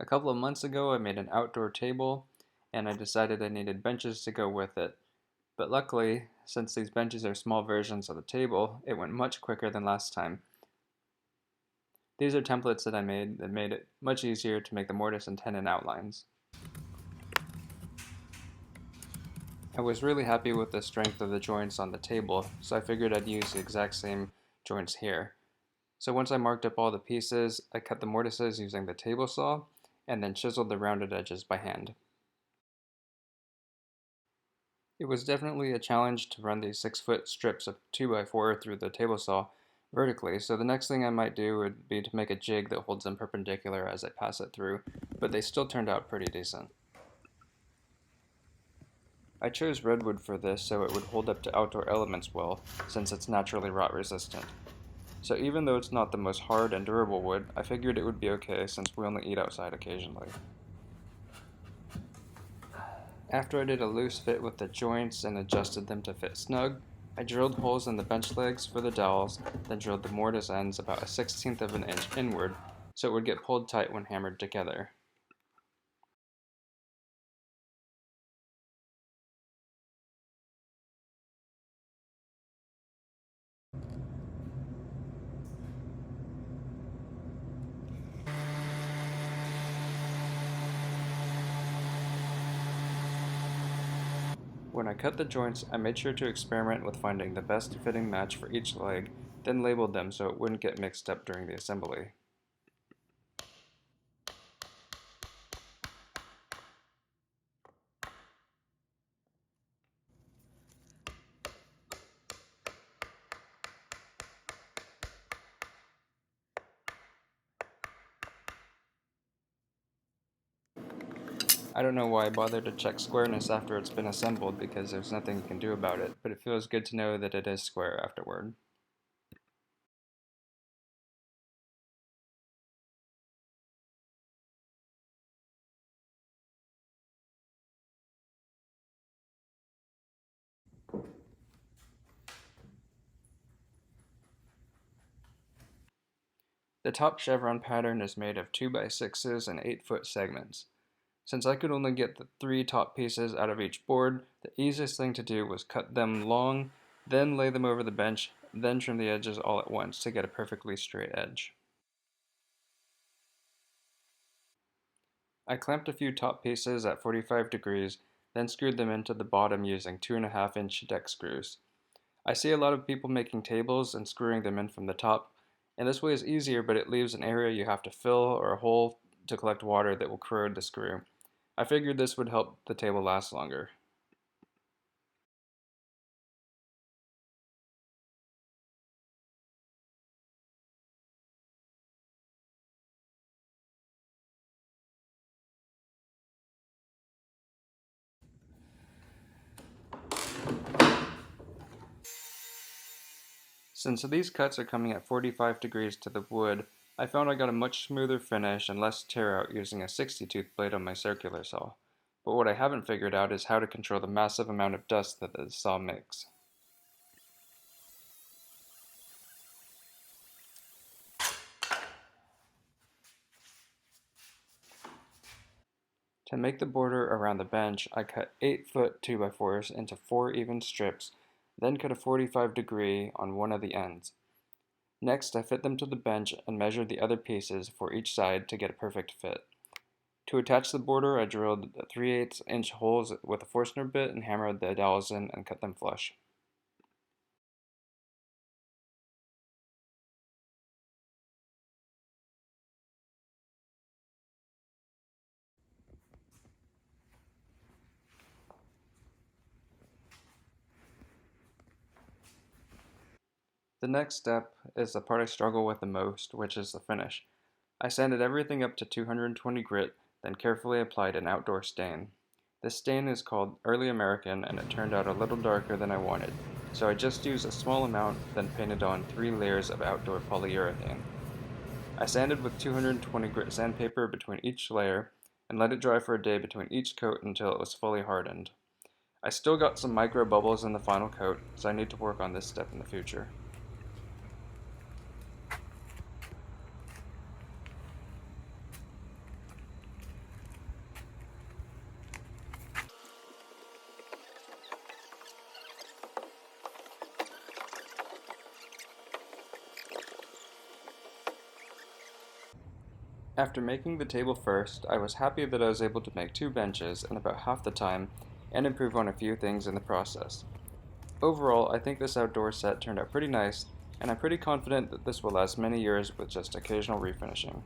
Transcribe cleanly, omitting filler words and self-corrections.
A couple of months ago, I made an outdoor table, and I decided I needed benches to go with it. But luckily, since these benches are small versions of the table, it went much quicker than last time. These are templates that I made that made it much easier to make the mortise and tenon outlines. I was really happy with the strength of the joints on the table, so I figured I'd use the exact same joints here. So once I marked up all the pieces, I cut the mortises using the table saw, and then chiseled the rounded edges by hand. It was definitely a challenge to run these 6-foot strips of 2x4 through the table saw vertically, so the next thing I might do would be to make a jig that holds them perpendicular as I pass it through, but they still turned out pretty decent. I chose redwood for this so it would hold up to outdoor elements well, since it's naturally rot resistant. So even though it's not the most hard and durable wood, I figured it would be okay since we only eat outside occasionally. After I did a loose fit with the joints and adjusted them to fit snug, I drilled holes in the bench legs for the dowels, then drilled the mortise ends about 1/16 of an inch inward so it would get pulled tight when hammered together. When I cut the joints, I made sure to experiment with finding the best fitting match for each leg, then labeled them so it wouldn't get mixed up during the assembly. I don't know why I bothered to check squareness after it's been assembled because there's nothing you can do about it, but it feels good to know that it is square afterward. The top chevron pattern is made of 2x6s and 8-foot segments. Since I could only get the 3 top pieces out of each board, the easiest thing to do was cut them long, then lay them over the bench, then trim the edges all at once to get a perfectly straight edge. I clamped a few top pieces at 45 degrees, then screwed them into the bottom using 2.5-inch deck screws. I see a lot of people making tables and screwing them in from the top, and this way is easier, but it leaves an area you have to fill or a hole to collect water that will corrode the screw. I figured this would help the table last longer. Since these cuts are coming at 45 degrees to the wood, I found I got a much smoother finish and less tear out using a 60-tooth blade on my circular saw. But what I haven't figured out is how to control the massive amount of dust that the saw makes. To make the border around the bench, I cut 8-foot 2x4s into 4 even strips, then cut a 45 degree on one of the ends. Next, I fit them to the bench and measured the other pieces for each side to get a perfect fit. To attach the border, I drilled 3/8-inch holes with a Forstner bit and hammered the dowels in and cut them flush. The next step is the part I struggle with the most, which is the finish. I sanded everything up to 220 grit, then carefully applied an outdoor stain. This stain is called Early American and it turned out a little darker than I wanted, so I just used a small amount, then painted on 3 layers of outdoor polyurethane. I sanded with 220 grit sandpaper between each layer, and let it dry for a day between each coat until it was fully hardened. I still got some micro bubbles in the final coat, so I need to work on this step in the future. After making the table first, I was happy that I was able to make 2 benches in about half the time and improve on a few things in the process. Overall, I think this outdoor set turned out pretty nice, and I'm pretty confident that this will last many years with just occasional refinishing.